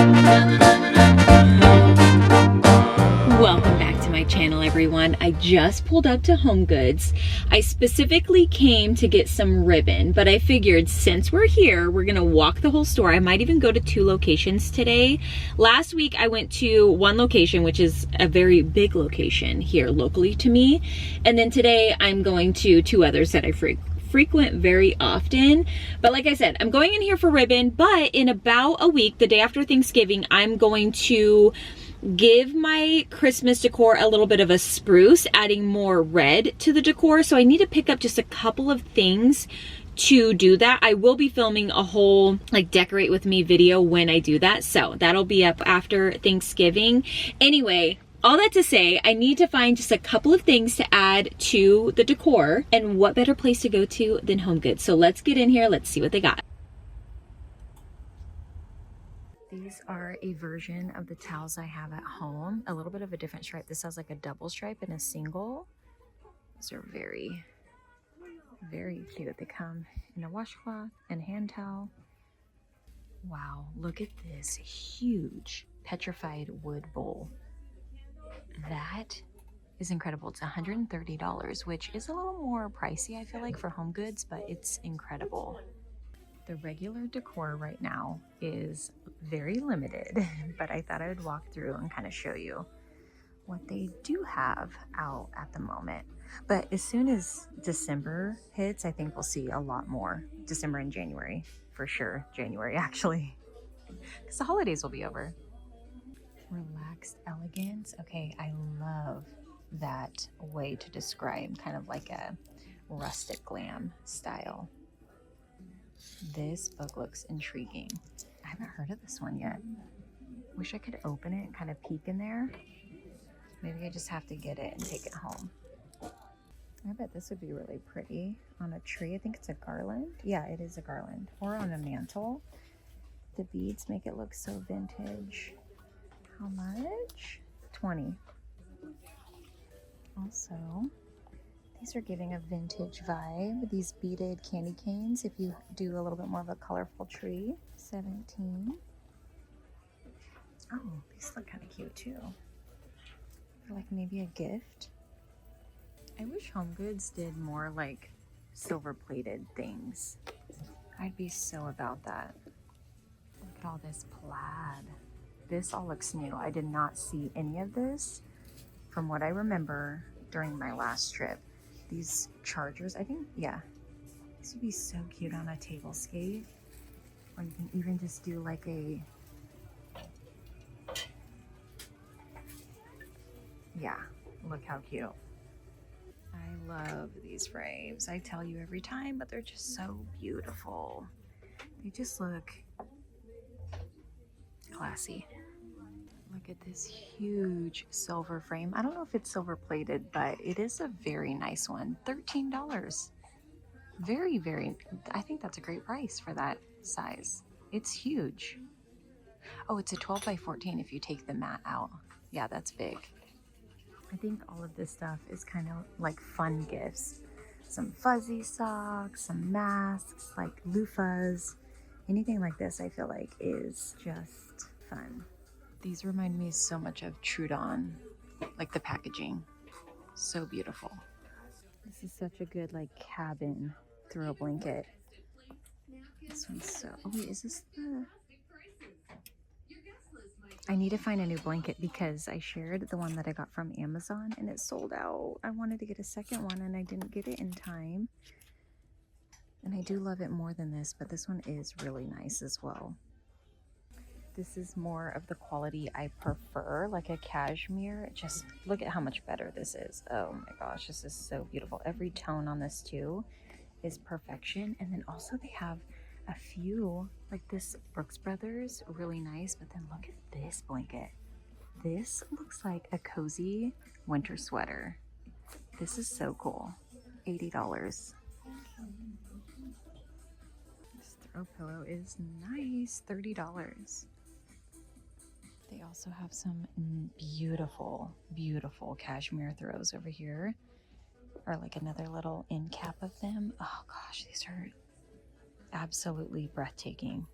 Welcome back to my channel, everyone. I just pulled up to HomeGoods. I specifically came to get some ribbon, but I figured since we're here, we're gonna walk the whole store. I might even go to 2 locations today. Last week I went to 1 location, which is a very big location here locally to me. And then today I'm going to 2 others that I frequent very often. But like I said, I'm going in here for ribbon, but in about a week, the day after Thanksgiving, I'm going to give my Christmas decor a little bit of a spruce, adding more red to the decor. So I need to pick up just a couple of things to do that. I will be filming a whole like decorate with me video when I do that. So that'll be up after Thanksgiving. Anyway, all that to say, I need to find just a couple of things to add to the decor, and what better place to go to than HomeGoods. So let's get in here, let's see what they got. These are a version of the towels I have at home. A little bit of a different stripe. This has like a double stripe and a single. These are very, very cute. They come in a washcloth and a hand towel. Wow, look at this huge petrified wood bowl. That is incredible. It's $130, which is a little more pricey, I feel like, for HomeGoods, but it's incredible. The regular decor right now is very limited, but I thought I would walk through and kind of show you what they do have out at the moment. But as soon as December hits, I think we'll see a lot more. December and January, for sure. January, actually, because the holidays will be over. Relaxed elegance. Okay, I love that way to describe kind of like a rustic glam style. This book looks intriguing. I haven't heard of this one yet. Wish I could open it and kind of peek in there. Maybe I just have to get it and take it home. I bet this would be really pretty on a tree. I think it's a garland. Yeah, it is a garland. Or on a mantle. The beads make it look so vintage. How much? $20. Also, these are giving a vintage vibe. These beaded candy canes, if you do a little bit more of a colorful tree. $17. Oh, these look kind of cute too. For like maybe a gift. I wish HomeGoods did more like silver plated things. I'd be so about that. Look at all this plaid. This all looks new. I did not see any of this from what I remember during my last trip. These chargers, I think, yeah, this would be so cute on a tablescape. Or you can even just do like a, yeah, look how cute. I love these frames. I tell you every time, but they're just so beautiful. They just look classy. Look at this huge silver frame. I don't know if it's silver plated, but it is a very nice one. $13. Very, very, I think that's a great price for that size. It's huge. Oh, it's a 12 by 14 if you take the mat out. Yeah, that's big. I think all of this stuff is kind of like fun gifts. Some fuzzy socks, some masks, like loofahs. Anything like this I feel like is just fun. These remind me so much of Trudon, like the packaging. So beautiful. This is such a good like cabin throw blanket. This one's so, oh wait, is this the, I need to find a new blanket because I shared the one that I got from Amazon and it sold out. I wanted to get a second one and I didn't get it in time. And I do love it more than this, but this one is really nice as well. This is more of the quality I prefer, like a cashmere. Just look at how much better this is. Oh my gosh, this is so beautiful. Every tone on this too is perfection. And then also they have a few, like this Brooks Brothers, really nice. But then look at this blanket. This looks like a cozy winter sweater. This is so cool. $80. This throw pillow is nice, $30. They also have some beautiful, beautiful cashmere throws over here. Or like another little end cap of them. Oh gosh, these are absolutely breathtaking.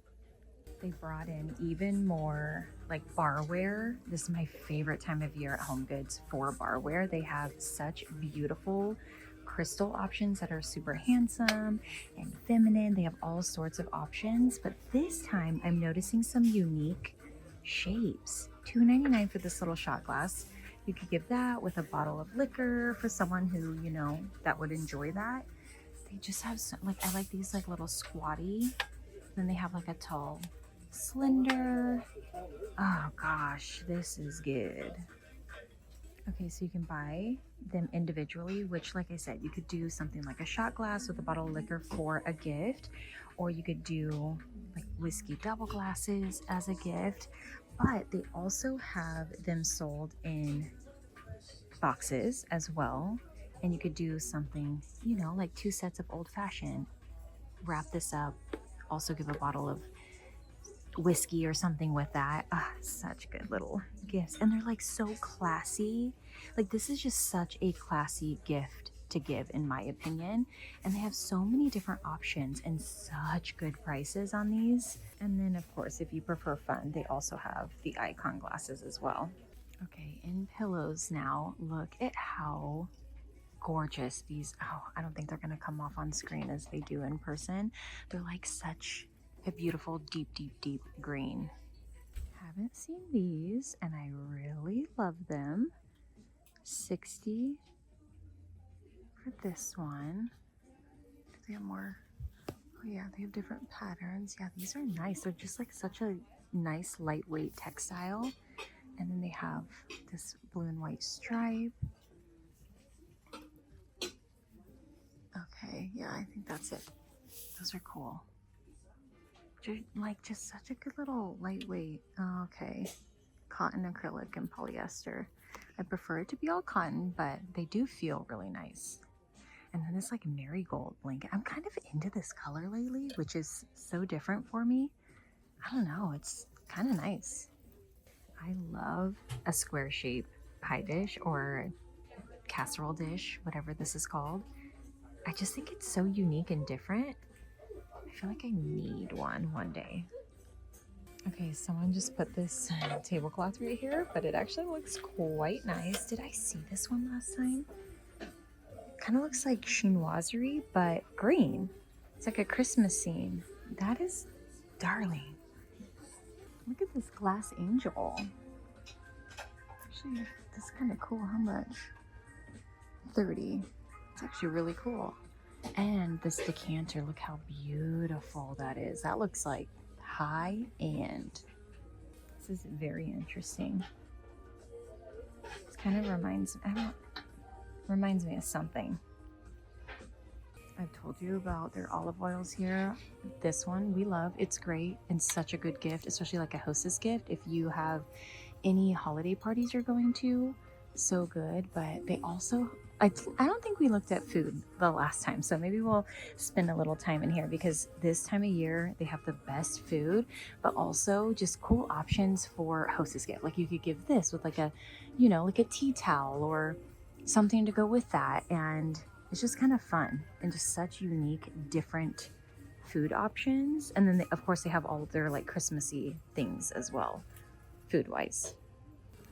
They brought in even more like barware. This is my favorite time of year at HomeGoods for barware. They have such beautiful crystal options that are super handsome and feminine. They have all sorts of options, but this time I'm noticing some unique shapes. $2.99 for this little shot glass. You could give that with a bottle of liquor for someone who, you know, that would enjoy that. They just have some, like, I like these like little squatty. Then they have like a tall, slender. Oh gosh, this is good. Okay, so you can buy them individually, which, like I said, you could do something like a shot glass with a bottle of liquor for a gift, or you could do like whiskey double glasses as a gift. But they also have them sold in boxes as well. And you could do something, you know, like 2 sets of old fashioned, wrap this up, also give a bottle of whiskey or something with that. Such good little gifts. And they're like so classy. Like, this is just such a classy gift to give, in my opinion. And they have so many different options and such good prices on these. And then, of course, if you prefer fun, they also have the icon glasses as well. Okay, in pillows now, look at how gorgeous these, oh, I don't think they're gonna come off on screen as they do in person. They're like such a beautiful deep green. Haven't seen these and I really love them. 60 for this one. They have more, oh yeah, they have different patterns. Yeah, these are nice. They're just like such a nice lightweight textile. And then they have this blue and white stripe. Okay, yeah, I think that's it. Those are cool. Like, just such a good little lightweight. Oh, okay, cotton, acrylic, and polyester. I prefer it to be all cotton, but they do feel really nice. And then this like marigold blanket. I'm kind of into this color lately, which is so different for me. I don't know, it's kind of nice. I love a square shape pie dish or casserole dish, whatever this is called. I just think it's so unique and different. I feel like I need one day. Okay, someone just put this tablecloth right here, but it actually looks quite nice. Did I see this one last time? Kind of looks like chinoiserie, but green. It's like a Christmas scene. That is darling. Look at this glass angel. Actually, this is kind of cool. How much? 30. It's actually really cool. And this decanter, look how beautiful that is. That looks like high end. This is very interesting. This kind of reminds me of something. I've told you about their olive oils here. This one we love. It's great and such a good gift, especially like a hostess gift if you have any holiday parties you're going to. So good. But they also, I don't think we looked at food the last time, so maybe we'll spend a little time in here because this time of year they have the best food, but also just cool options for hostess gift. Like, you could give this with like a, you know, like a tea towel or something to go with that, and it's just kind of fun and just such unique, different food options. And then they, of course, they have all of their like Christmassy things as well, food-wise.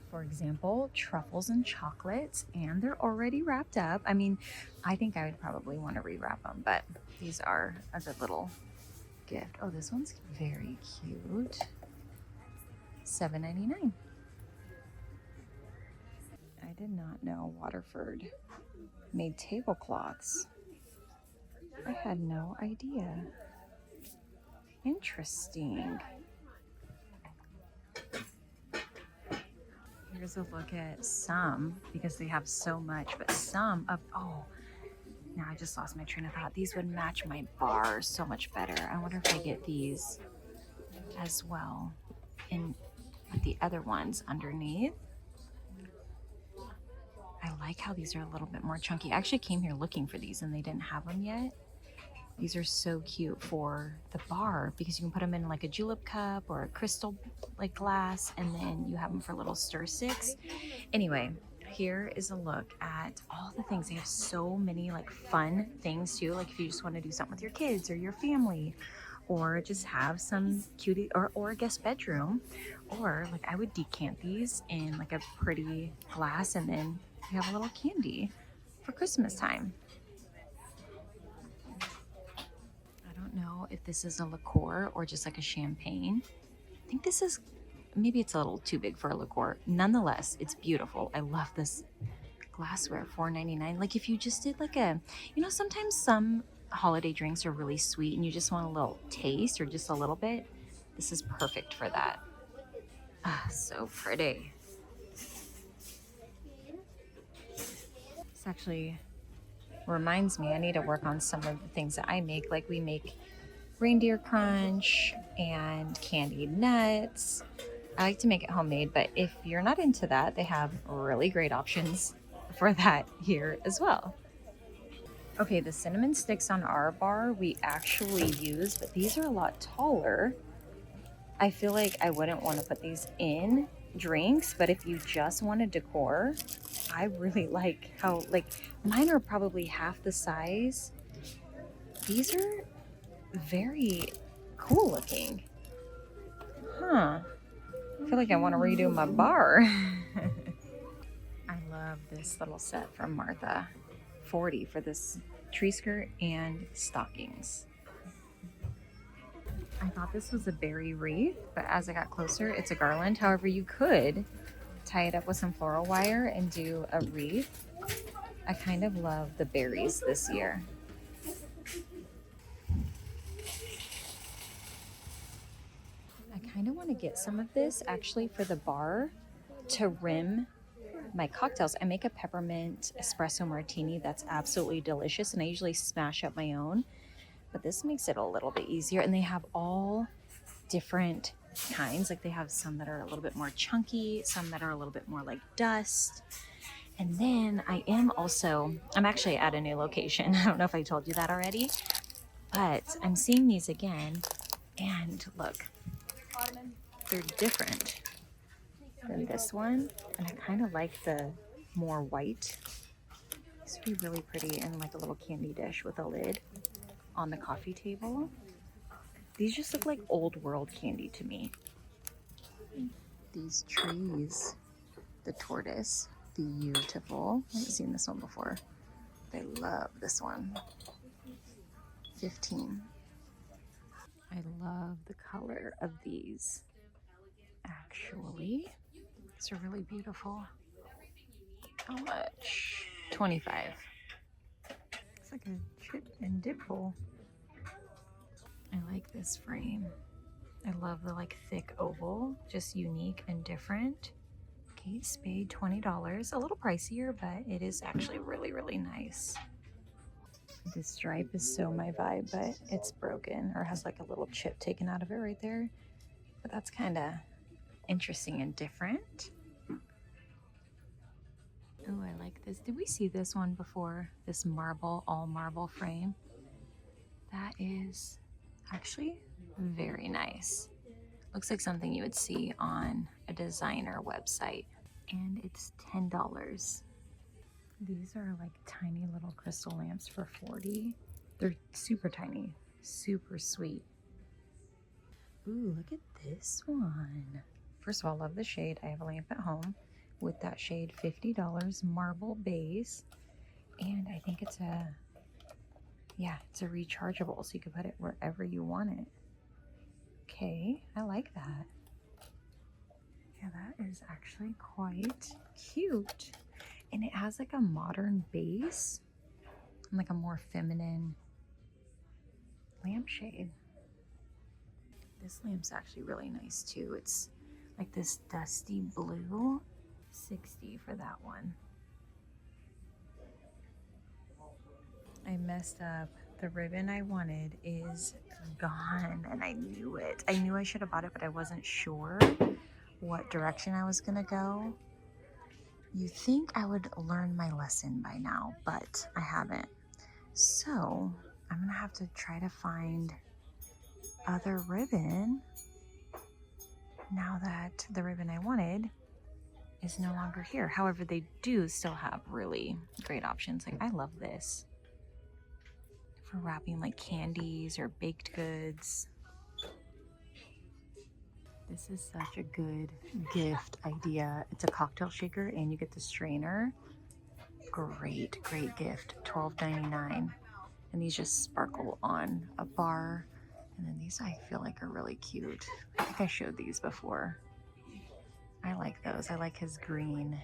For example, truffles and chocolates, and they're already wrapped up. I mean, I think I would probably want to rewrap them, but these are a good little gift. Oh, this one's very cute. $7.99. I did not know Waterford made tablecloths. I had no idea. Interesting. Here's a look at some, because they have so much, but some of, oh, now I just lost my train of thought. These would match my bar so much better. I wonder if I get these as well in with the other ones underneath. I like how these are a little bit more chunky. I actually came here looking for these and they didn't have them yet. These are so cute for the bar because you can put them in like a julep cup or a crystal like glass, and then you have them for little stir sticks. Anyway, here is a look at all the things. They have so many like fun things too. Like if you just want to do something with your kids or your family, or just have some cutie or a guest bedroom. Or like I would decant these in like a pretty glass, and then you have a little candy for Christmas time. I don't know if this is a liqueur or just like a champagne. I think this is, maybe it's a little too big for a liqueur. Nonetheless, it's beautiful. I love this glassware, $4.99. Like if you just did like a, you know, sometimes some holiday drinks are really sweet and you just want a little taste or just a little bit. This is perfect for that. Ah, so pretty. This actually reminds me I need to work on some of the things that I make. Like we make reindeer crunch and candied nuts. I like to make it homemade, but if you're not into that, they have really great options for that here as well. Okay, the cinnamon sticks on our bar we actually use, but these are a lot taller. I feel like I wouldn't want to put these in drinks, but if you just want to decor, I really like how, like, mine are probably half the size. These are very cool looking. Huh. I feel like I want to redo my bar. I love this little set from Martha. $40 for this tree skirt and stockings. I thought this was a berry wreath, but as I got closer, it's a garland. However, you could tie it up with some floral wire and do a wreath. I kind of love the berries this year. I kind of want to get some of this actually for the bar to rim my cocktails. I make a peppermint espresso martini that's absolutely delicious, and I usually smash up my own, but this makes it a little bit easier. And they have all different kinds. Like they have some that are a little bit more chunky, some that are a little bit more like dust. And then I'm actually at a new location. I don't know if I told you that already, but I'm seeing these again, and look, they're different than this one, and I kind of like the more white. This would be really pretty in like a little candy dish with a lid on the coffee table. These just look like old world candy to me. These trees, the tortoise, beautiful. I haven't seen this one before. I love this one. 15. I love the color of these. Actually, these are really beautiful. How much? 25. It's like a chip and dip bowl. I like this frame. I love the like thick oval, just unique and different. Kate Spade, $20. A little pricier, but it is actually really, really nice. This stripe is so my vibe, but it's broken or has like a little chip taken out of it right there. But that's kind of interesting and different. Oh, I like this. Did we see this one before? This marble, all marble frame. That is actually very nice. Looks like something you would see on a designer website. And it's $10. These are like tiny little crystal lamps for $40. They're super tiny, super sweet. Ooh, look at this one. First of all, love the shade. I have a lamp at home with that shade, $50, marble base. And I think it's a rechargeable, so you can put it wherever you want it. Okay, I like that. Yeah, that is actually quite cute. And it has like a modern base and like a more feminine lampshade. This lamp's actually really nice too. It's like this dusty blue. $60 for that one. I messed up. The ribbon I wanted is gone, and I knew it. I knew I should have bought it, but I wasn't sure what direction I was gonna go. You think I would learn my lesson by now, but I haven't. So I'm gonna have to try to find other ribbon now that the ribbon I wanted is no longer here. However, they do still have really great options. Like I love this for wrapping like candies or baked goods. This is such a good gift idea. It's a cocktail shaker and you get the strainer. Great, great gift. $12.99. And these just sparkle on a bar. And then these I feel like are really cute. I think I showed these before. I like those. I like his green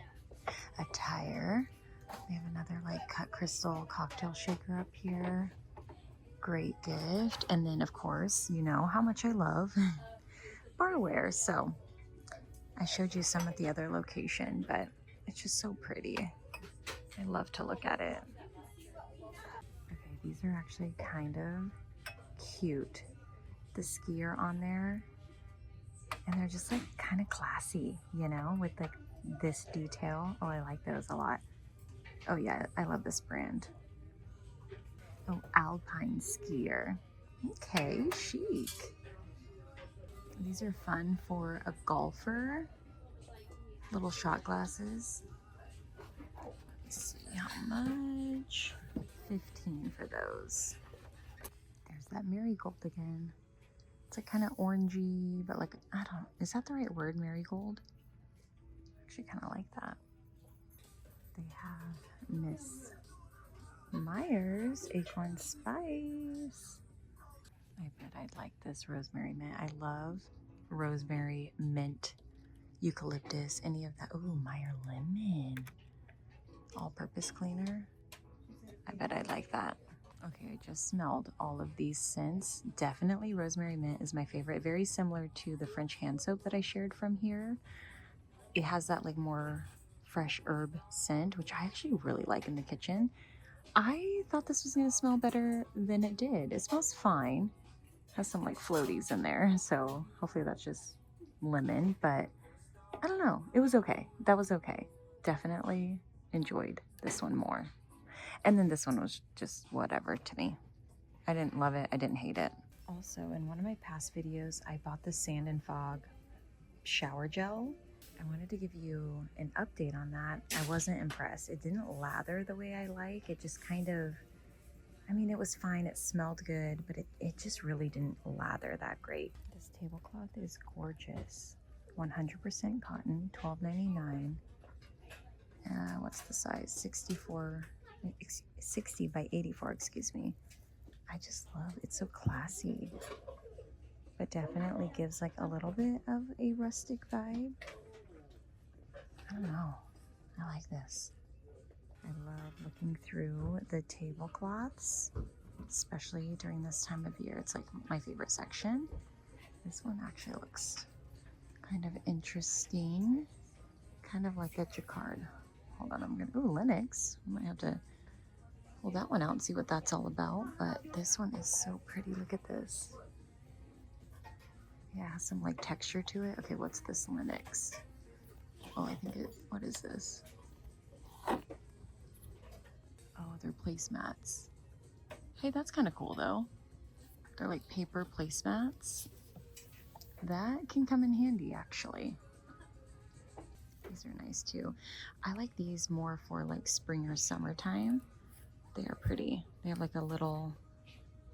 attire. We have another like cut crystal cocktail shaker up here. Great gift. And then of course, you know how much I love barware. So I showed you some at the other location, but it's just so pretty. I love to look at it. Okay, these are actually kind of cute. The skier on there, and they're just like kind of classy, you know, with like this detail. Oh, I like those a lot. Oh yeah, I love this brand. Oh, Alpine skier. Okay, chic. These are fun for a golfer. Little shot glasses. Let's see how much. 15 for those. There's that marigold again. It's like kind of orangey, but like, I don't, is that the right word, marigold? Actually kind of like that. They have Miss Myers Acorn Spice. I bet I'd like this rosemary mint. I love rosemary, mint, eucalyptus, any of that. Ooh, Meyer lemon. All-purpose cleaner. I bet I'd like that. Okay, I just smelled all of these scents. Definitely rosemary mint is my favorite. Very similar to the French hand soap that I shared from here. It has that like more fresh herb scent, which I actually really like in the kitchen. I thought this was going to smell better than it did. It smells fine. Has some like floaties in there, so hopefully that's just lemon, but I don't know. It was okay. That was okay. Definitely enjoyed this one more. And then this one was just whatever to me. I didn't love it. I didn't hate it. Also, in one of my past videos, I bought the Sand and Fog shower gel. I wanted to give you an update on that. I wasn't impressed. It didn't lather the way I like. It just kind of, I mean, it was fine. It smelled good, but it just really didn't lather that great. This tablecloth is gorgeous. 100% cotton, $12.99. What's the size? 60 by 84, excuse me. I just love it. It's so classy, but definitely gives like a little bit of a rustic vibe. I don't know. I like this. I love looking through the tablecloths, especially during this time of year. It's like my favorite section. This one actually looks kind of interesting, kind of like a jacquard. Hold on, I'm gonna, ooh, Linux. I might have to pull that one out and see what that's all about, but this one is so pretty. Look at this. Yeah, it has some like texture to it. Okay, what's this Linux? Oh, I think it, what is this? Oh, they're placemats. Hey, that's kind of cool though. They're like paper placemats. That can come in handy actually. These are nice too. I like these more for like spring or summertime. They are pretty. They have like a little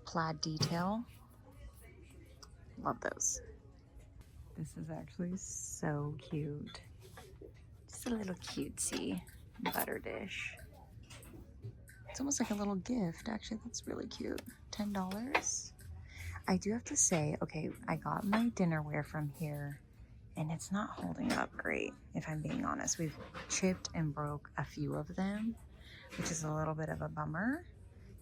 plaid detail. Love those. This is actually so cute. Just a little cutesy butter dish. It's almost like a little gift. Actually, that's really cute. $10. I do have to say, okay, I got my dinnerware from here and it's not holding up great, if I'm being honest. We've chipped and broke a few of them, which is a little bit of a bummer.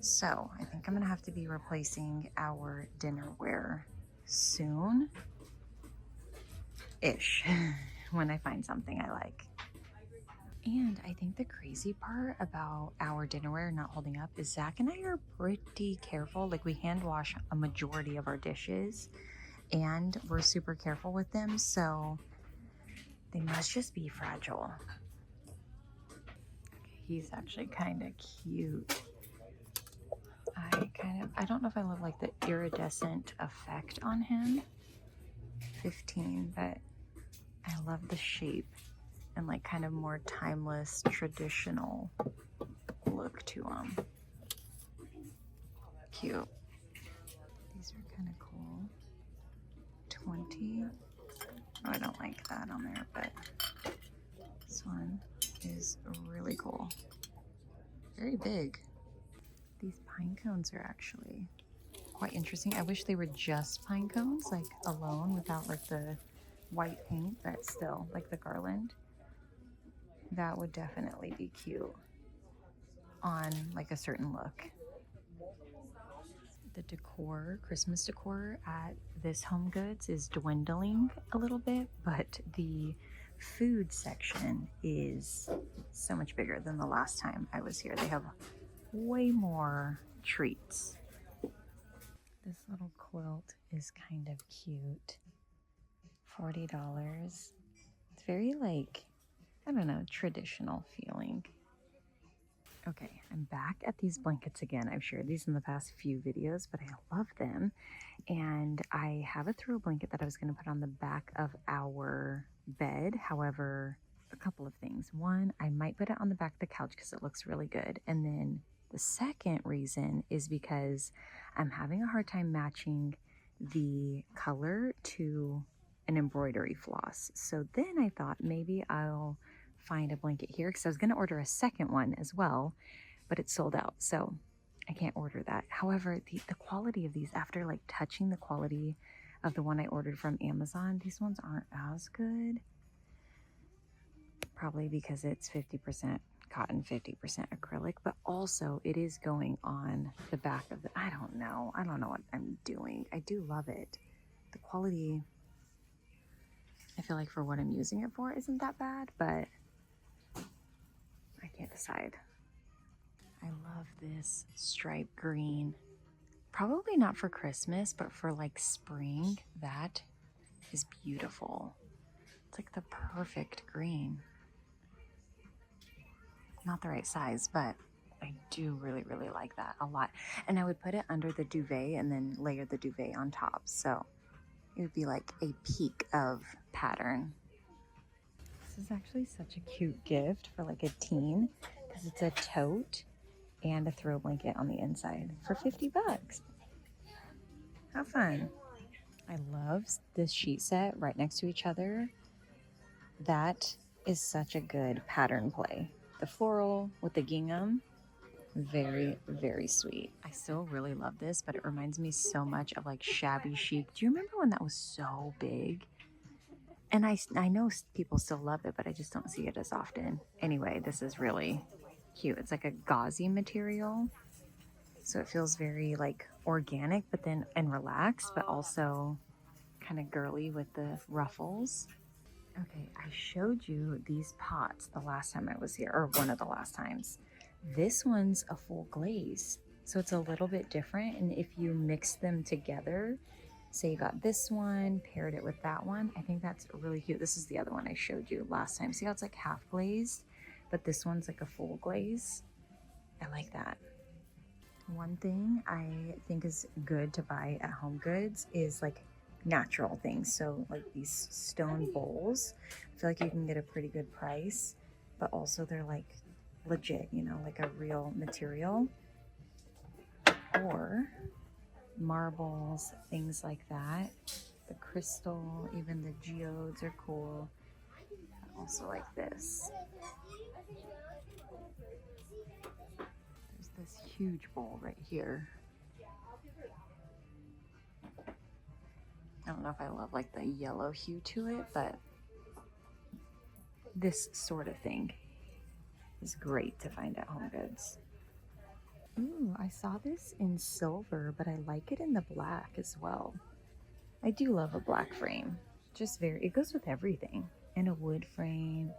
So I think I'm gonna have to be replacing our dinnerware soon-ish when I find something I like. And I think the crazy part about our dinnerware not holding up is Zach and I are pretty careful. Like we hand wash a majority of our dishes and we're super careful with them. So they must just be fragile. Okay, he's actually kind of cute. I don't know if I love like the iridescent effect on him. 15, but I love the shape and like kind of more timeless, traditional look to them. Cute. These are kind of cool. 20. like that on there, but this one is really cool. Very big. These pine cones are actually quite interesting. I wish they were just pine cones, like alone without like the white paint, but still like the garland. That would definitely be cute on like a certain look. The decor, Christmas decor at this HomeGoods is dwindling a little bit, but the food section is so much bigger than the last time I was here. They have way more treats. This little quilt is kind of cute. $40. It's very like, I don't know, traditional feeling. Okay, I'm back at these blankets again. I've shared these in the past few videos, but I love them. And I have a throw blanket that I was going to put on the back of our bed. However, a couple of things. One, I might put it on the back of the couch because it looks really good. And then the second reason is because I'm having a hard time matching the color to an embroidery floss. So then I thought maybe I'll find a blanket here because I was going to order a second one as well, but it's sold out, so I can't order that. However, the quality of these, after like touching the quality of the one I ordered from Amazon, these ones aren't as good. Probably because it's 50% cotton, 50% acrylic, but also it is going on the back of the, I don't know what I'm doing. I do love it. The quality, I feel like for what I'm using it for isn't that bad, but I can't decide. I love this stripe green. Probably not for Christmas, but for like spring, that is beautiful. It's like the perfect green. Not the right size, but I do really, really like that a lot. And I would put it under the duvet and then layer the duvet on top. So it would be like a peak of pattern. This is actually such a cute gift for like a teen because it's a tote and a throw blanket on the inside for 50 bucks. How fun. I love this sheet set right next to each other. That is such a good pattern play. The floral with the gingham, very, very sweet. I still really love this, but it reminds me so much of like shabby chic. Do you remember when that was so big? And I know people still love it, but I just don't see it as often. Anyway, this is really cute. It's like a gauzy material. So it feels very like organic, but then and relaxed, but also kind of girly with the ruffles. Okay, I showed you these pots the last time I was here, or one of the last times. This one's a full glaze, so it's a little bit different. And if you mix them together, say you got this one, paired it with that one, I think that's really cute. This is the other one I showed you last time. See how it's like half glazed, but this one's like a full glaze. I like that. One thing I think is good to buy at HomeGoods is like natural things. So like these stone bowls, I feel like you can get a pretty good price, but also they're like legit, you know, like a real material. Or marbles, things like that. The crystal, even the geodes are cool. I also like this. There's this huge bowl right here. I don't know if I love like the yellow hue to it, but this sort of thing is great to find at HomeGoods. Ooh, I saw this in silver, but I like it in the black as well. I do love a black frame. Just it goes with everything. And a wood frame.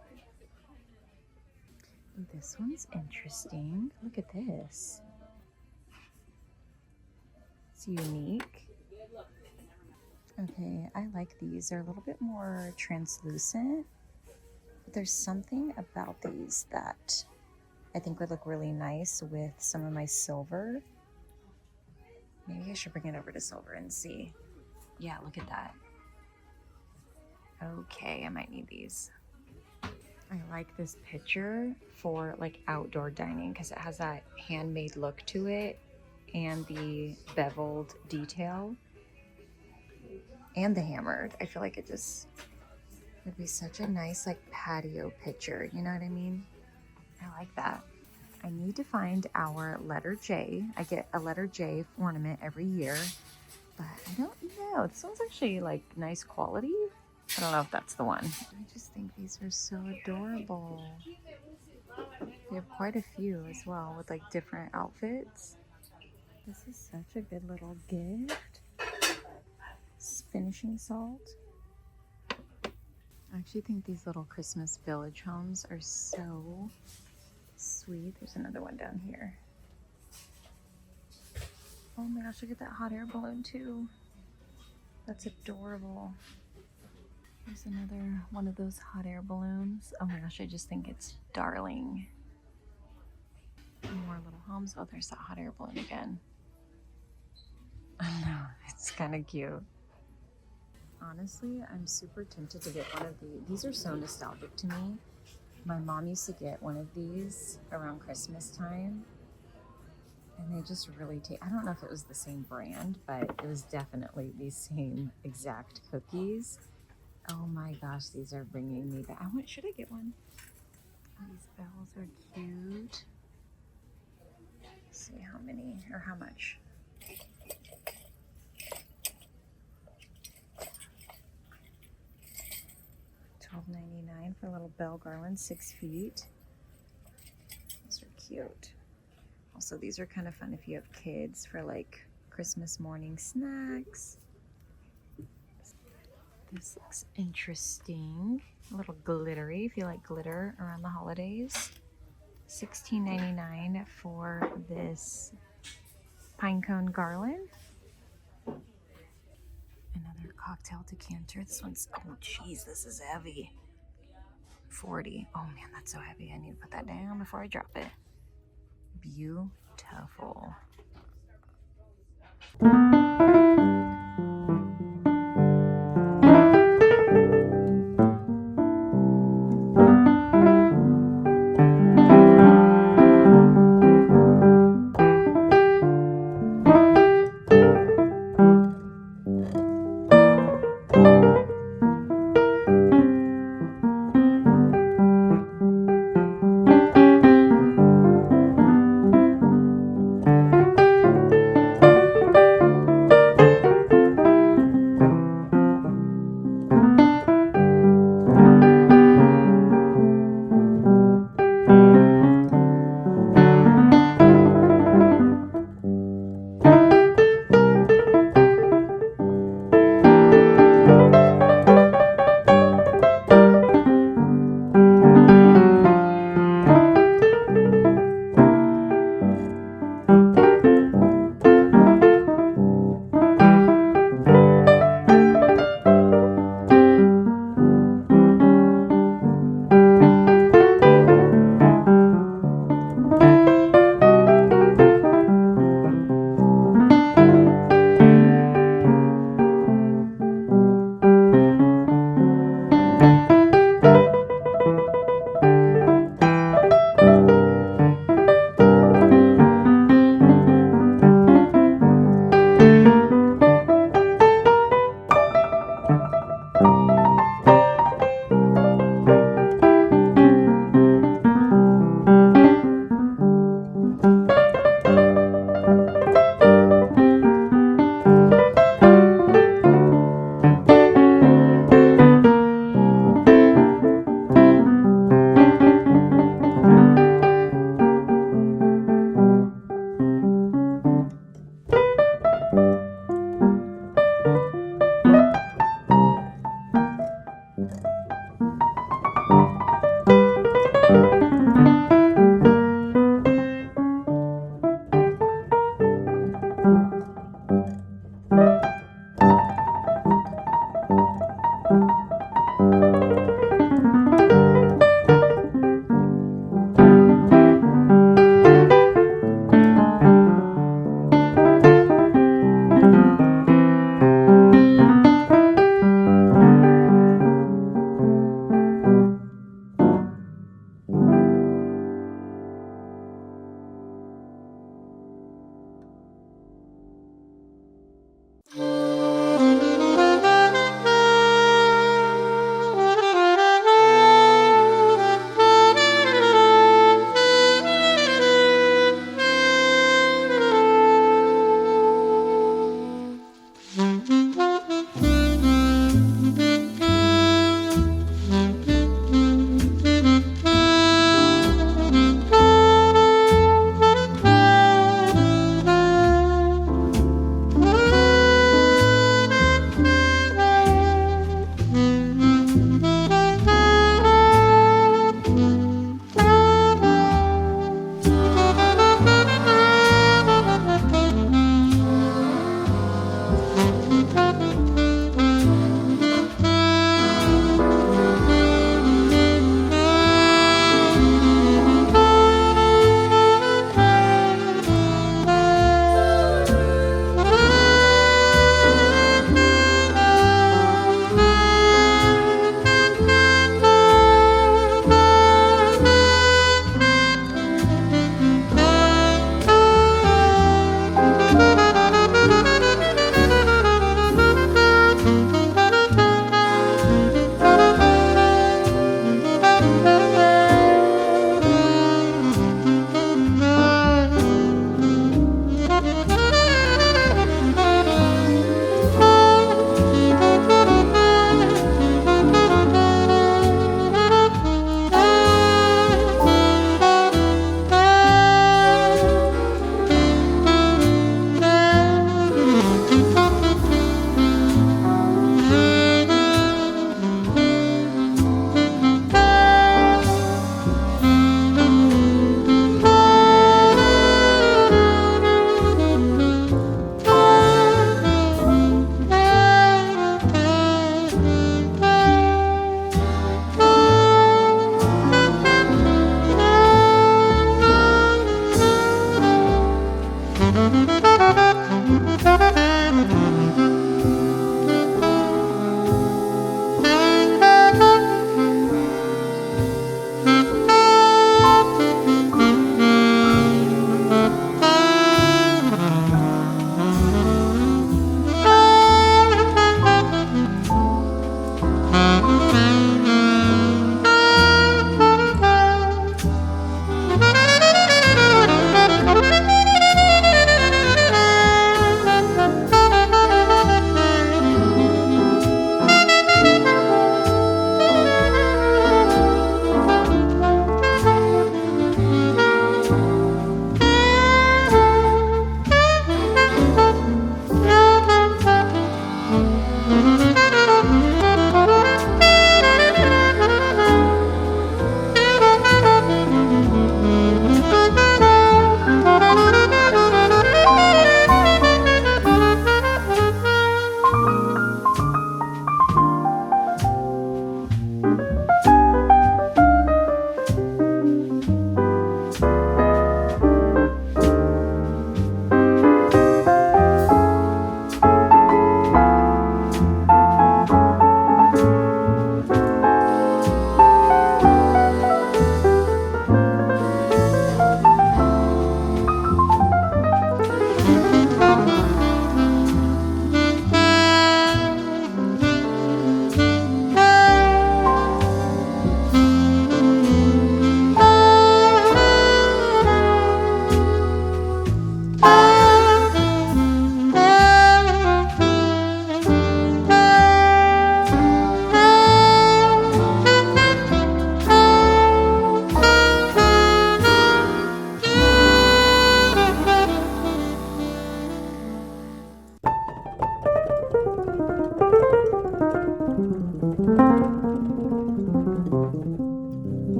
Ooh, this one's interesting. Look at this. It's unique. Okay, I like these. They're a little bit more translucent. But there's something about these that I think would look really nice with some of my silver. Maybe I should bring it over to silver and see. Yeah, look at that. Okay, I might need these. I like this picture for like outdoor dining because it has that handmade look to it and the beveled detail and the hammered. I feel like it just It'd be such a nice like patio picture, you know what I mean? I like that. I need to find our letter J. I get a letter J ornament every year, but I don't know. This one's actually like nice quality. I don't know if that's the one. I just think these are so adorable. We have quite a few as well with like different outfits. This is such a good little gift. Finishing salt. I actually think these little Christmas village homes are so sweet. There's another one down here. Oh my gosh, look at that hot air balloon too. That's adorable. There's another one of those hot air balloons. Oh my gosh, I just think it's darling. More little homes. Oh, there's that hot air balloon again. I know, it's kind of cute. Honestly, I'm super tempted to get one of these. These are so nostalgic to me. My mom used to get one of these around Christmas time. And they just really take, I don't know if it was the same brand, but it was definitely the same exact cookies. Oh my gosh, these are bringing me back. Should I get one? These bells are cute. Let's see how many or how much. $12.99 for a little bell garland, 6 feet. These are cute. Also, these are kind of fun if you have kids for like Christmas morning snacks. This looks interesting. A little glittery if you like glitter around the holidays. $16.99 for this pine cone garland. Another cocktail decanter. This one's, oh geez, this is heavy. 40. Oh man, that's so heavy. I need to put that down before I drop it. Beautiful.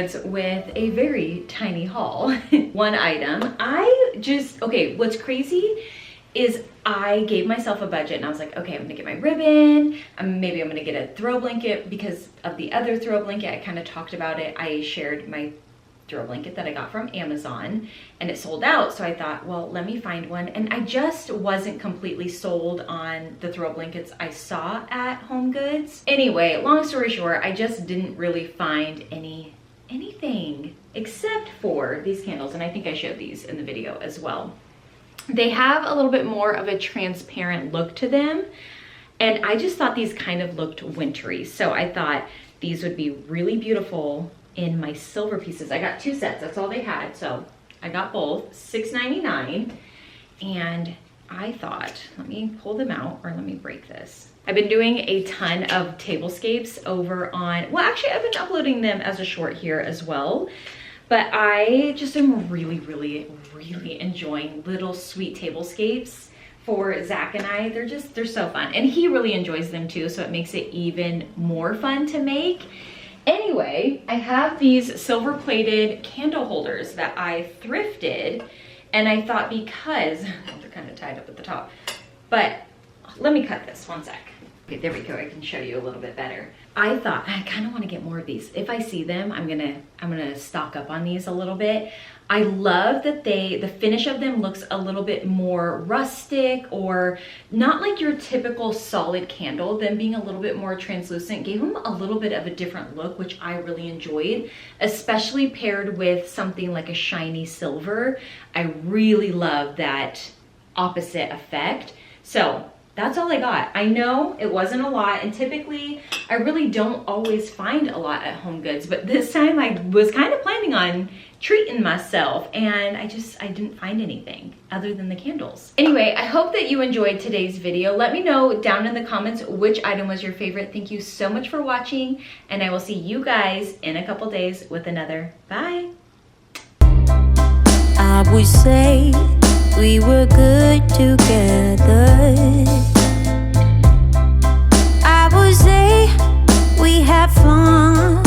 HomeGoods with a very tiny haul. One item. Okay, what's crazy is I gave myself a budget and I was like, okay, I'm gonna get my ribbon. Maybe I'm gonna get a throw blanket because of the other throw blanket. I kind of talked about it. I shared my throw blanket that I got from Amazon and it sold out. So I thought, well, let me find one. And I just wasn't completely sold on the throw blankets I saw at HomeGoods. Anyway, long story short, I just didn't really find anything except for these candles. And I think I showed these in the video as well. They have a little bit more of a transparent look to them. And I just thought these kind of looked wintry. So I thought these would be really beautiful in my silver pieces. I got 2 sets, that's all they had. So I got both, $6.99. And I thought, let me pull them out or let me break this. I've been doing a ton of tablescapes over on, well, actually I've been uploading them as a short here as well. But I just am really, really, really enjoying little sweet tablescapes for Zach and I. They're so fun. And he really enjoys them too, so it makes it even more fun to make. Anyway, I have these silver plated candle holders that I thrifted. And I thought because, they're kind of tied up at the top, but let me cut this, one sec. Okay, there we go, I can show you a little bit better. I thought I kind of want to get more of these. If I see them, I'm gonna stock up on these a little bit. I love that the finish of them looks a little bit more rustic, or not like your typical solid candle. Them being a little bit more translucent gave them a little bit of a different look, which I really enjoyed, especially paired with something like a shiny silver. I really love that opposite effect. So that's all I got. I know it wasn't a lot, and typically I really don't always find a lot at HomeGoods, but this time I was kind of planning on treating myself, and I didn't find anything other than the candles. Anyway, I hope that you enjoyed today's video. Let me know down in the comments which item was your favorite. Thank you so much for watching, and I will see you guys in a couple days with another. Bye. I would say we were good together. I would say we had fun.